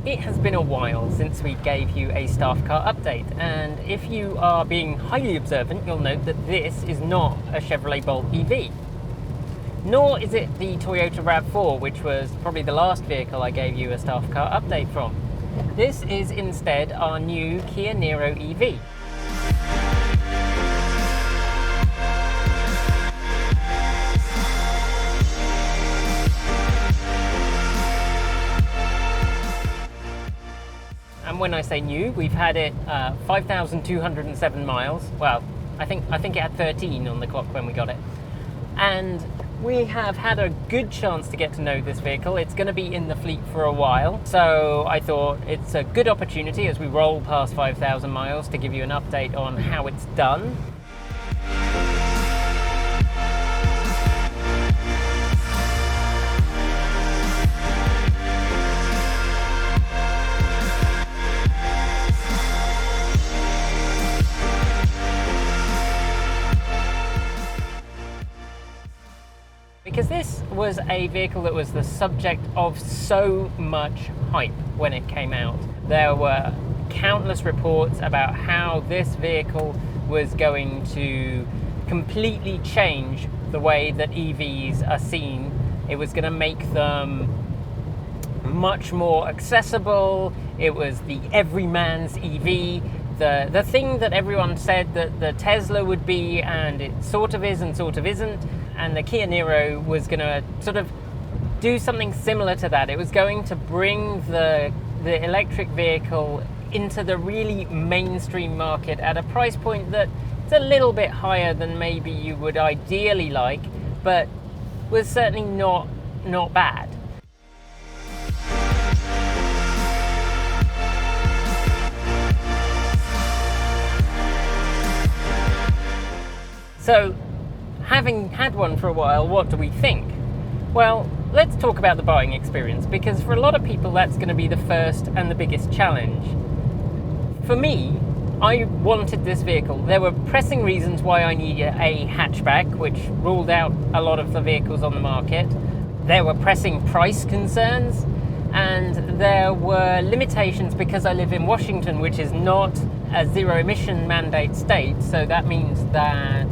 It has been a while since we gave you a staff car update, and if you are being highly observant, you'll note that this is not a Chevrolet Bolt EV. Nor is it the Toyota RAV4, which was probably the last vehicle I gave you a staff car update from. This is instead our new Kia Niro EV. And when I say new, we've had it 5,207 miles. Well, I think it had 13 on the clock when we got it. And we have had a good chance to get to know this vehicle. It's going to be in the fleet for a while. So I thought it's a good opportunity as we roll past 5,000 miles to give you an update on how it's done. Because this was a vehicle that was the subject of so much hype when it came out. There were countless reports about how this vehicle was going to completely change the way that EVs are seen. It was going to make them much more accessible. It was the everyman's EV. The thing that everyone said that the Tesla would be, and it sort of is and sort of isn't. And the Kia Niro was going to sort of do something similar to that. It was going to bring the electric vehicle into the really mainstream market at a price point that's a little bit higher than maybe you would ideally like, but was certainly not bad. So, having had one for a while, what do we think? Well, let's talk about the buying experience, because for a lot of people that's going to be the first and the biggest challenge. For me, I wanted this vehicle. There were pressing reasons why I needed a hatchback, which ruled out a lot of the vehicles on the market. There were pressing price concerns, and there were limitations because I live in Washington, which is not a zero-emission mandate state, so that means that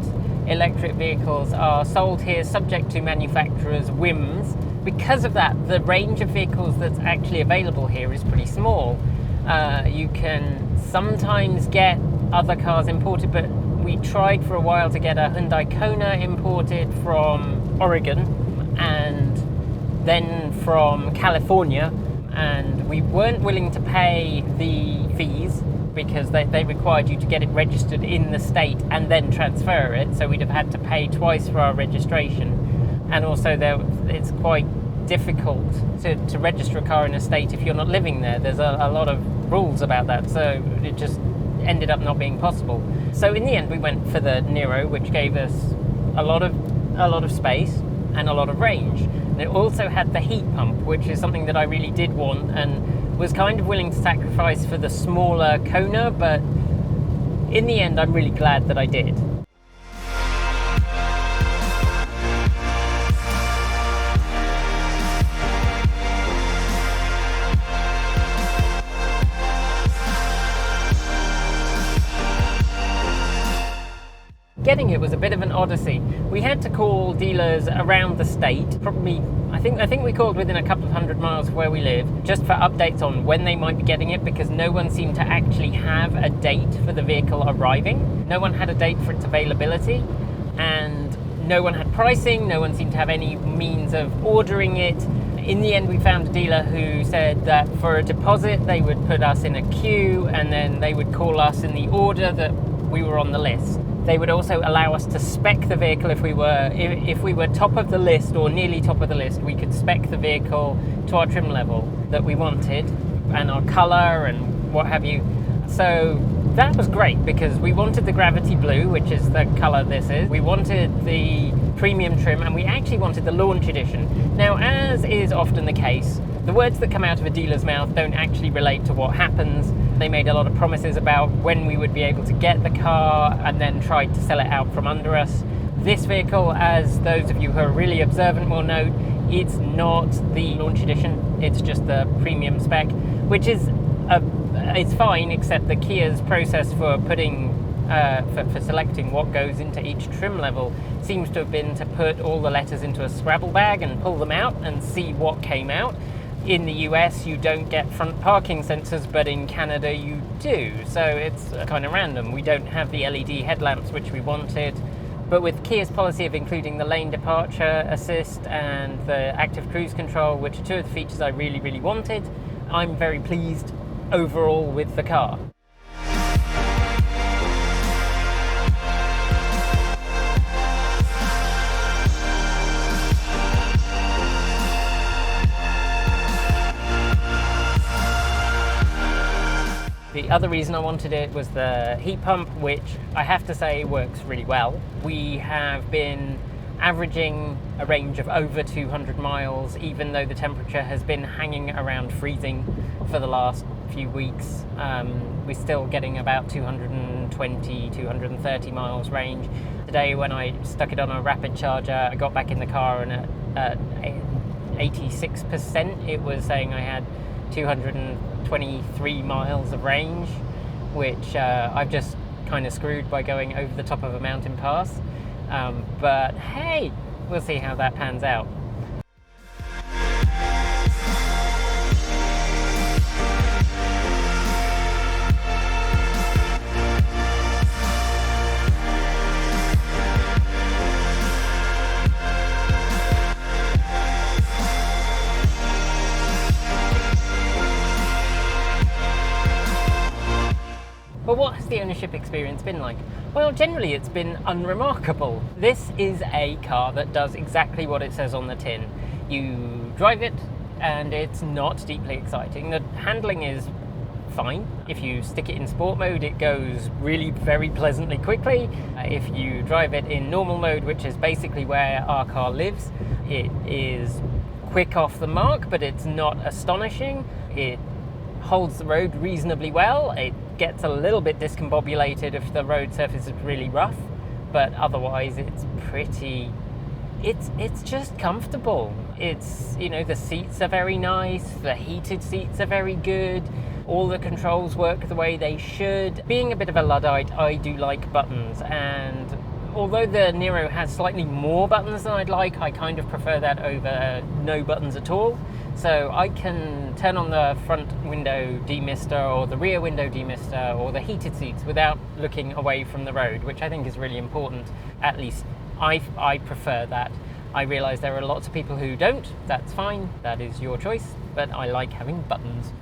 electric vehicles are sold here subject to manufacturers' whims. Because of that, the range of vehicles that's actually available here is pretty small. You can sometimes get other cars imported, but we tried for a while to get a Hyundai Kona imported from Oregon and then from California, and we weren't willing to pay the fees because they required you to get it registered in the state and then transfer it, so we'd have had to pay twice for our registration. And also it's quite difficult to register a car in a state if you're not living there. There's a lot of rules about that, so it just ended up not being possible. So in the end we went for the Niro, which gave us a lot of space and a lot of range. And it also had the heat pump, which is something that I really did want and was kind of willing to sacrifice for the smaller Kona, but in the end I'm really glad that I did. Getting it was a bit of an odyssey. We had to call dealers around the state, probably, I think we called within a couple of 100 miles of where we live, just for updates on when they might be getting it, because no one seemed to actually have a date for the vehicle arriving. No one had a date for its availability, and no one had pricing, no one seemed to have any means of ordering it. In the end, we found a dealer who said that for a deposit, they would put us in a queue, and then they would call us in the order that we were on the list. They would also allow us to spec the vehicle if we were top of the list or nearly top of the list. We could spec the vehicle to our trim level that we wanted and our colour and what have you. So that was great because we wanted the Gravity Blue, which is the colour this is. We wanted the premium trim, and we actually wanted the launch edition. Now, as is often the case, the words that come out of a dealer's mouth don't actually relate to what happens. They made a lot of promises about when we would be able to get the car and then tried to sell it out from under us. This vehicle, as those of you who are really observant will note, It's not the launch edition, it's just the premium spec, which is it's fine, except the Kia's process for putting for selecting what goes into each trim level seems to have been to put all the letters into a Scrabble bag and pull them out and see what came out. In the US, you don't get front parking sensors, but in Canada you do, so it's kind of random. We don't have the LED headlamps which we wanted, but with Kia's policy of including the lane departure assist and the active cruise control, which are two of the features I really, really wanted, I'm very pleased overall with the car. The other reason I wanted it was the heat pump, which I have to say works really well. We have been averaging a range of over 200 miles, even though the temperature has been hanging around freezing for the last few weeks. We're still getting about 220, 230 miles range. Today, when I stuck it on a rapid charger, I got back in the car and at 86%, it was saying I had 223 miles of range, which I've just kind of screwed by going over the top of a mountain pass. But hey, we'll see how that pans out. But what has the ownership experience been like? Well, generally it's been unremarkable. This is a car that does exactly what it says on the tin. You drive it and it's not deeply exciting. The handling is fine. If you stick it in sport mode, it goes really very pleasantly quickly. If you drive it in normal mode, which is basically where our car lives, it is quick off the mark, but it's not astonishing. It holds the road reasonably well. It gets a little bit discombobulated if the road surface is really rough, but otherwise it's pretty, it's just comfortable. It's, you know, the seats are very nice, the heated seats are very good, all the controls work the way they should. Being a bit of a Luddite, I do like buttons, and although the Niro has slightly more buttons than I'd like, I kind of prefer that over no buttons at all. So I can turn on the front window demister or the rear window demister or the heated seats without looking away from the road, which I think is really important. At least I prefer that. I realise there are lots of people who don't. That's fine, that is your choice, but I like having buttons.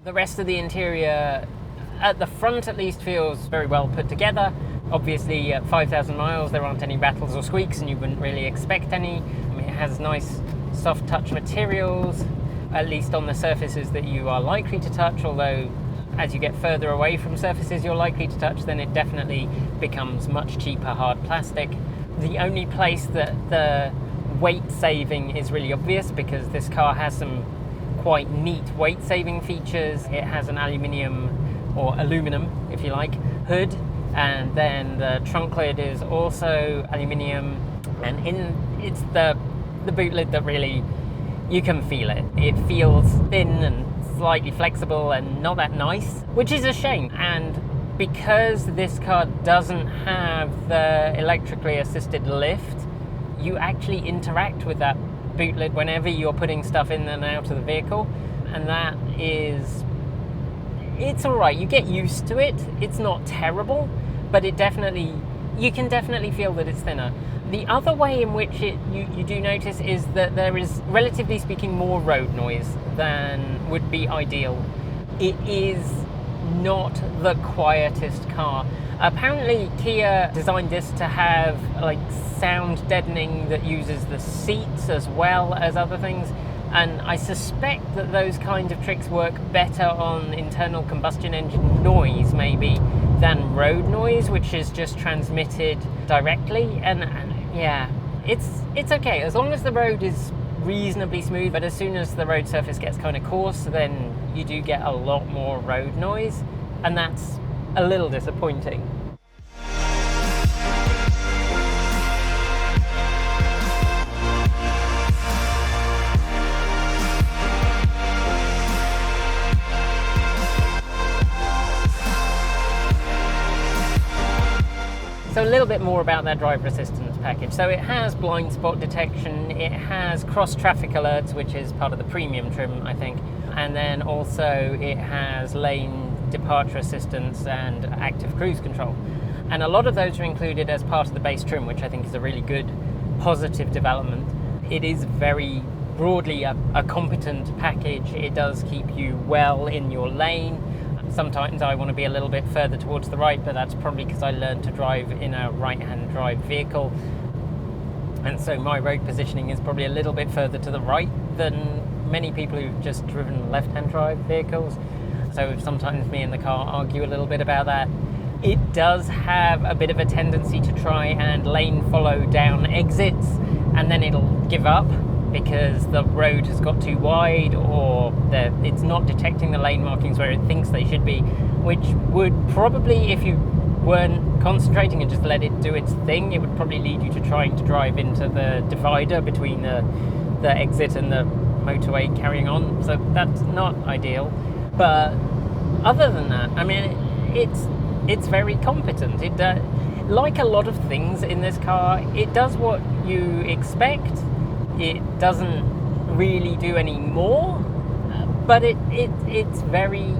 The rest of the interior, at the front at least, feels very well put together. Obviously at 5,000 miles there aren't any rattles or squeaks, and you wouldn't really expect any. I mean, it has nice soft touch materials, at least on the surfaces that you are likely to touch, although as you get further away from surfaces you're likely to touch, then it definitely becomes much cheaper hard plastic. The only place that the weight saving is really obvious, because this car has some quite neat weight saving features. It has an aluminium, or aluminum if you like, hood, and then the trunk lid is also aluminium, and it's the boot lid that really, you can feel it. It feels thin and slightly flexible and not that nice, which is a shame. And because this car doesn't have the electrically assisted lift, you actually interact with that boot lid whenever you're putting stuff in and out of the vehicle, and that is, it's alright, you get used to it. It's not terrible, but it definitely, you can definitely feel that it's thinner. The other way in which you do notice is that there is, relatively speaking, more road noise than would be ideal. It is not the quietest car. Apparently Kia designed this to have like sound deadening that uses the seats as well as other things, and I suspect that those kinds of tricks work better on internal combustion engine noise maybe than road noise, which is just transmitted directly, and yeah, it's okay as long as the road is reasonably smooth, but as soon as the road surface gets kind of coarse, then you do get a lot more road noise, and that's a little disappointing. So a little bit more about that driver assistance package. So it has blind spot detection, it has cross traffic alerts, which is part of the premium trim, I think, and then also it has lane departure assistance and active cruise control. And a lot of those are included as part of the base trim, which I think is a really good positive development. It is very broadly a competent package. It does keep you well in your lane. Sometimes I want to be a little bit further towards the right, but that's probably because I learned to drive in a right-hand drive vehicle, and so my road positioning is probably a little bit further to the right than many people who've just driven left-hand drive vehicles. So sometimes me and the car argue a little bit about that. It does have a bit of a tendency to try and lane follow down exits, and then it'll give up because the road has got too wide, or it's not detecting the lane markings where it thinks they should be, which would probably, if you weren't concentrating and just let it do its thing, it would probably lead you to trying to drive into the divider between the exit and the motorway carrying on. So that's not ideal. But other than that, I mean, it's very competent. It like a lot of things in this car, it does what you expect. It doesn't really do any more, but it's very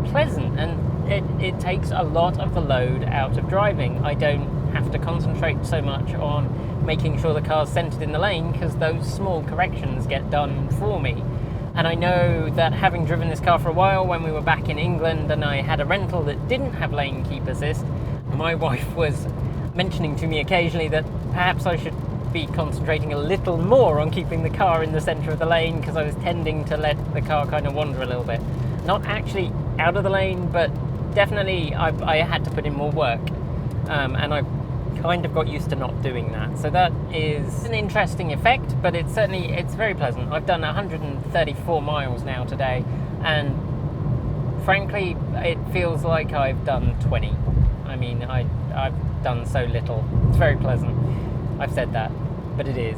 pleasant, and it takes a lot of the load out of driving. I don't have to concentrate so much on making sure the car's centered in the lane, because those small corrections get done for me. And I know that having driven this car for a while, when we were back in England and I had a rental that didn't have lane keep assist, my wife was mentioning to me occasionally that perhaps I should be concentrating a little more on keeping the car in the centre of the lane, because I was tending to let the car kind of wander a little bit. Not actually out of the lane, but definitely I had to put in more work, and I kind of got used to not doing that. So that is an interesting effect, but it's very pleasant. I've done 134 miles now today, and frankly it feels like I've done 20. I mean, I've done so little. It's very pleasant. I've said that, but it is.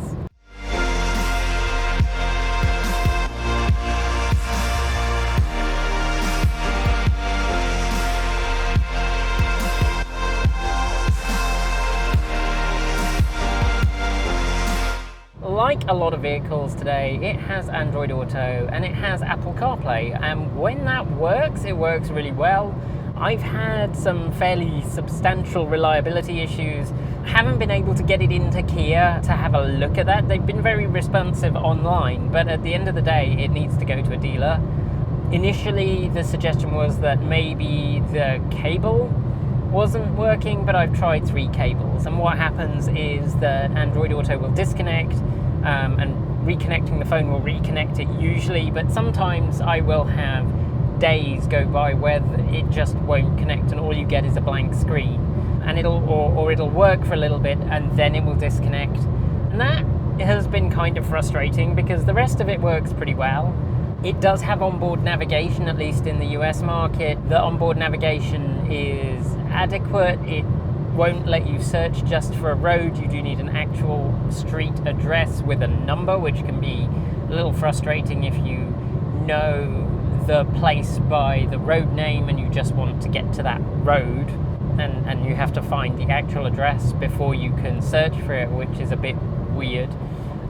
Like a lot of vehicles today, it has Android Auto and it has Apple CarPlay, and when that works, it works really well. I've had some fairly substantial reliability issues. Haven't been able to get it into Kia to have a look at that. They've been very responsive online, but at the end of the day, it needs to go to a dealer. Initially, the suggestion was that maybe the cable wasn't working, but I've tried 3 cables, and what happens is that Android Auto will disconnect, and reconnecting the phone will reconnect it usually, but sometimes I will have days go by where it just won't connect and all you get is a blank screen, and it'll work for a little bit and then it will disconnect, and that has been kind of frustrating because the rest of it works pretty well. It does have onboard navigation, at least in the US market. The onboard navigation is adequate. It won't let you search just for a road. You do need an actual street address with a number, which can be a little frustrating if you know the place by the road name and you just want to get to that road, and you have to find the actual address before you can search for it, which is a bit weird.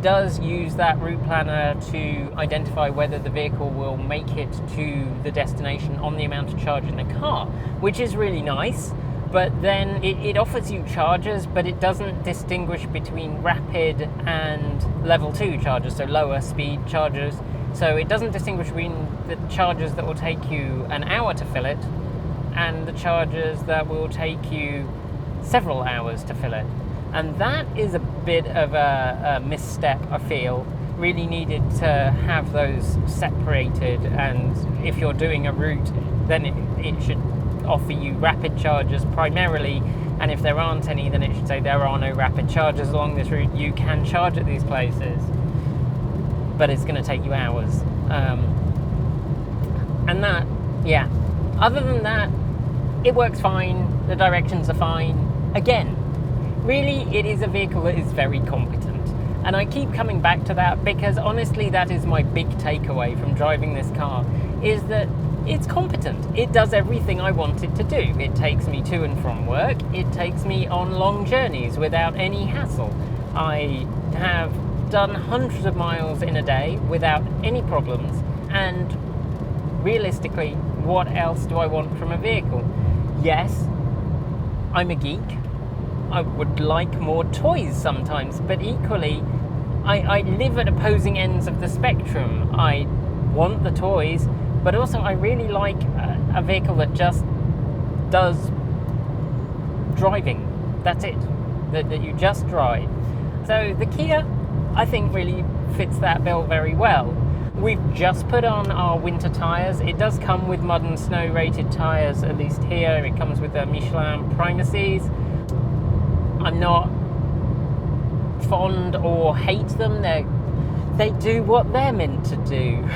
Does use that route planner to identify whether the vehicle will make it to the destination on the amount of charge in the car, which is really nice. But then it offers you chargers, but it doesn't distinguish between rapid and level 2 chargers, so lower speed chargers. So it doesn't distinguish between the chargers that will take you an hour to fill it and the chargers that will take you several hours to fill it. And that is a bit of a misstep, I feel. Really needed to have those separated, and if you're doing a route, then it should offer you rapid chargers primarily, and if there aren't any, then it should say there are no rapid chargers along this route. You can charge at these places. but it's going to take you hours. And that, yeah, other than that, it works fine, the directions are fine. Again, really, it is a vehicle that is very competent. And I keep coming back to that because honestly, that is my big takeaway from driving this car, is that it's competent. It does everything I want it to do. It takes me to and from work. It takes me on long journeys without any hassle. I have done hundreds of miles in a day without any problems, and realistically, what else do I want from a vehicle? Yes, I'm a geek. I would like more toys sometimes, but equally, I live at opposing ends of the spectrum. I want the toys, but also I really like a vehicle that just does driving. That's it. That you just drive. So the Kia, I think, really fits that bill very well. We've just put on our winter tyres. It does come with mud and snow rated tyres, at least here. It comes with the Michelin Primacies. I'm not fond or hate them. They do what they're meant to do.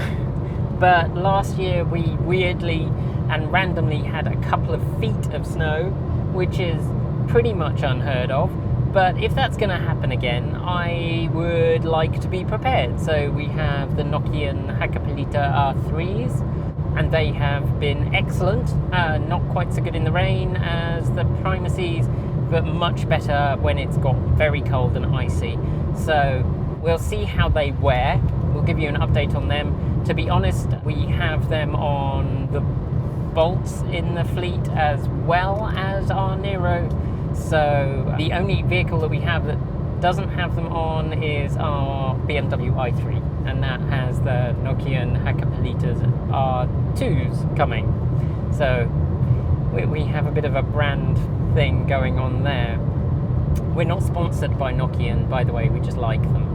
But last year we weirdly and randomly had a couple of feet of snow, which is pretty much unheard of. But if that's going to happen again, I would like to be prepared. So we have the Nokian Hakkapeliitta R3s, and they have been excellent. Not quite so good in the rain as the Primacies, but much better when it's got very cold and icy. So we'll see how they wear. We'll give you an update on them. To be honest, we have them on the Bolts in the fleet as well as our Niro. So the only vehicle that we have that doesn't have them on is our BMW i3, and that has the Nokian Hakkapeliittas R2s coming. So we have a bit of a brand thing going on there. We're not sponsored by Nokian, by the way, we just like them.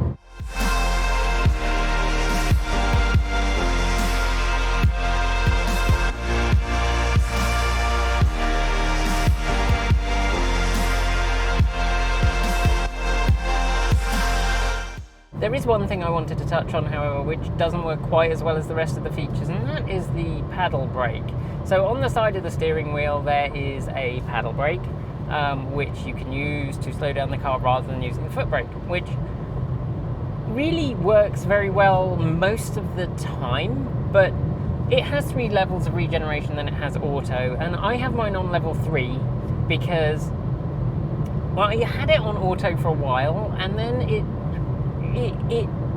There is one thing I wanted to touch on, however, which doesn't work quite as well as the rest of the features, and that is the paddle brake. So on the side of the steering wheel there is a paddle brake, which you can use to slow down the car rather than using the foot brake, which really works very well most of the time, but it has 3 levels of regeneration, then it has auto, and I have mine on level 3 because, well, I had it on auto for a while, and then it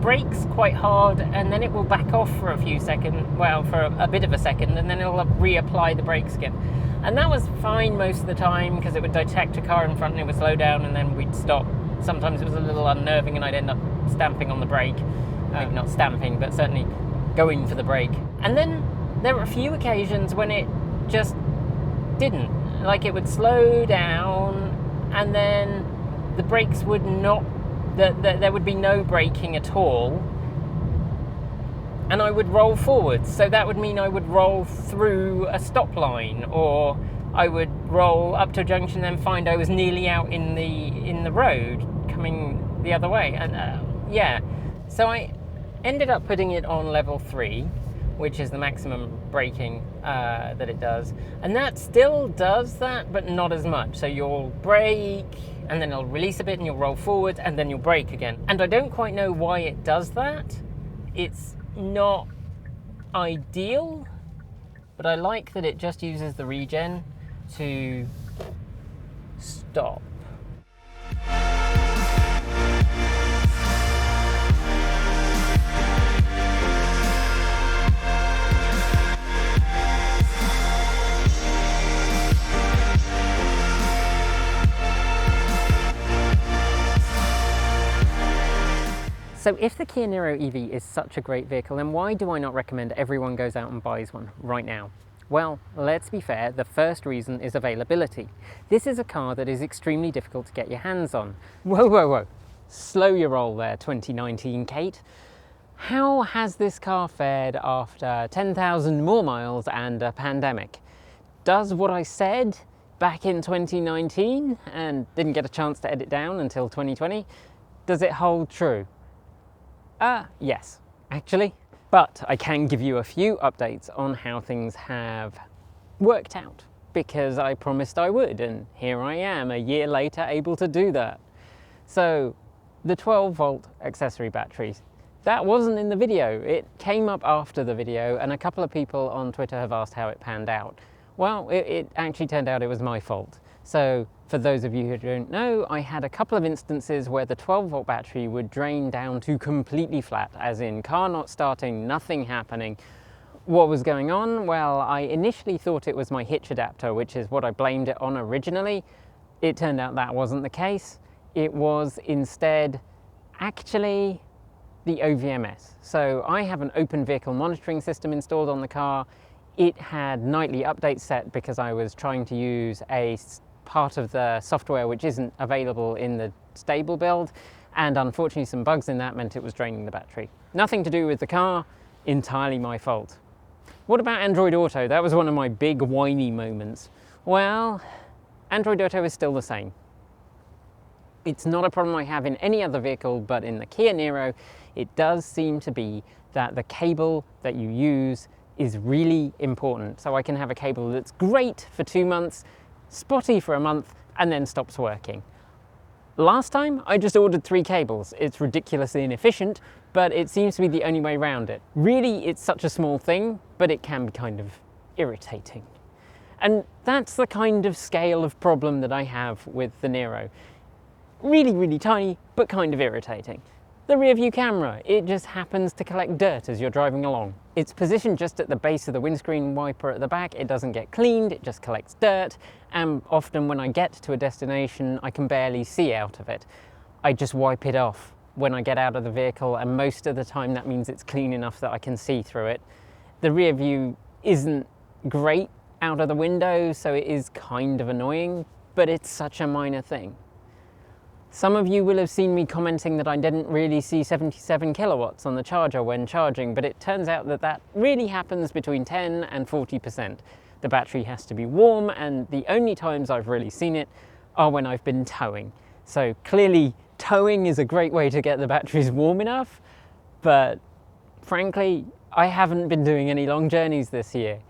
brakes quite hard, and then it will back off for a few seconds, well, for a bit of a second, and then it'll reapply the brakes again. And that was fine most of the time, because it would detect a car in front and it would slow down, and then we'd stop. Sometimes it was a little unnerving and I'd end up stamping on the brake. Maybe not stamping, but certainly going for the brake. And then there were a few occasions when it just didn't. Like, it would slow down, and then the brakes would not, there would be no braking at all, and I would roll forwards. So that would mean I would roll through a stop line, or I would roll up to a junction, then find I was nearly out in the road coming the other way. And yeah, so I ended up putting it on level 3, which is the maximum braking that it does, and that still does that, but not as much. So you'll brake, and then it'll release a bit, and you'll roll forward, and then you'll brake again. And I don't quite know why it does that. It's not ideal, but I like that it just uses the regen to stop. So if the Kia Niro EV is such a great vehicle, then why do I not recommend everyone goes out and buys one right now? Well, let's be fair, the first reason is availability. This is a car that is extremely difficult to get your hands on. Whoa, whoa, whoa. Slow your roll there, 2019 Kate. How has this car fared after 10,000 more miles and a pandemic? Does what I said back in 2019 and didn't get a chance to edit down until 2020, does it hold true? Yes. actually. But I can give you a few updates on how things have worked out, because I promised I would, and here I am a year later able to do that. So the 12-volt accessory batteries, that wasn't in the video. It came up after the video, and a couple of people on Twitter have asked how it panned out. Well, it actually turned out it was my fault. So for those of you who don't know, I had a couple of instances where the 12-volt battery would drain down to completely flat, as in car not starting, nothing happening. What was going on? Well, I initially thought it was my hitch adapter, which is what I blamed it on originally. It turned out that wasn't the case. It was instead actually the OVMS. So I have an open vehicle monitoring system installed on the car. It had nightly updates set because I was trying to use a part of the software which isn't available in the stable build, and unfortunately some bugs in that meant it was draining the battery. Nothing to do with the car, entirely my fault. What about Android Auto? That was one of my big whiny moments. Well, Android Auto is still the same. It's not a problem I have in any other vehicle, but in the Kia Niro, it does seem to be that the cable that you use is really important. So I can have a cable that's great for 2 months, spotty for a month, and then stops working. Last time, I just ordered 3 cables. It's ridiculously inefficient, but it seems to be the only way around it. Really, it's such a small thing, but it can be kind of irritating. And that's the kind of scale of problem that I have with the Niro. Really, really tiny, but kind of irritating. The rear view camera, it just happens to collect dirt as you're driving along. It's positioned just at the base of the windscreen wiper at the back. It doesn't get cleaned, it just collects dirt. And often when I get to a destination, I can barely see out of it. I just wipe it off when I get out of the vehicle, and most of the time that means it's clean enough that I can see through it. The rear view isn't great out of the window, so it is kind of annoying, but it's such a minor thing. Some of you will have seen me commenting that I didn't really see 77 kilowatts on the charger when charging, but it turns out that that really happens between 10 and 40%. The battery has to be warm, and the only times I've really seen it are when I've been towing. So clearly towing is a great way to get the batteries warm enough, but frankly, I haven't been doing any long journeys this year.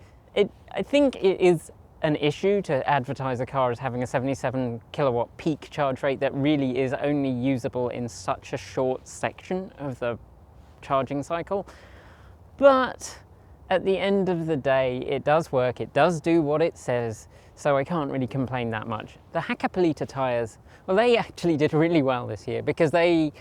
I think it is an issue to advertise a car as having a 77 kilowatt peak charge rate that really is only usable in such a short section of the charging cycle. But at the end of the day, it does work, it does do what it says, so I can't really complain that much. The Hakkapeliitta tyres, well, they actually did really well this year because they,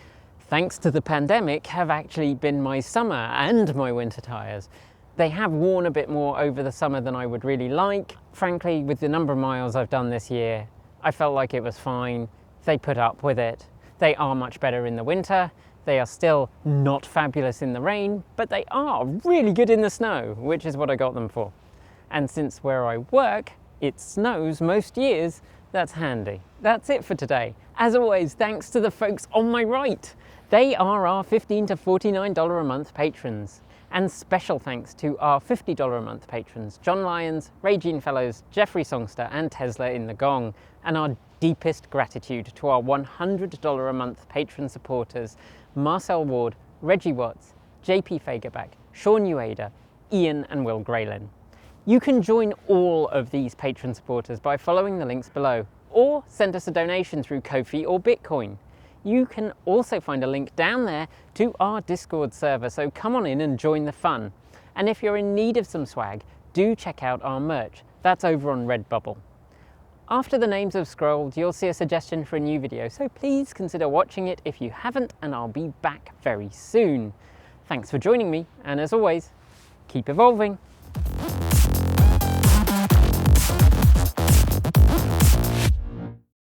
thanks to the pandemic, have actually been my summer and my winter tyres. They have worn a bit more over the summer than I would really like. Frankly, with the number of miles I've done this year, I felt like it was fine. They put up with it. They are much better in the winter. They are still not fabulous in the rain, but they are really good in the snow, which is what I got them for. And since where I work, it snows most years, that's handy. That's it for today. As always, thanks to the folks on my right. They are our $15 to $49 a month patrons. And special thanks to our $50 a month patrons, John Lyons, Regine Fellows, Jeffrey Songster, and Tesla in the Gong. And our deepest gratitude to our $100 a month patron supporters, Marcel Ward, Reggie Watts, JP Fagerback, Sean Ueda, Ian and Will Graylin. You can join all of these patron supporters by following the links below, or send us a donation through Ko-fi or Bitcoin. You can also find a link down there to our Discord server, so come on in and join the fun. And if you're in need of some swag, do check out our merch. That's over on Redbubble. After the names have scrolled, you'll see a suggestion for a new video, so please consider watching it if you haven't, and I'll be back very soon. Thanks for joining me, and as always, keep evolving.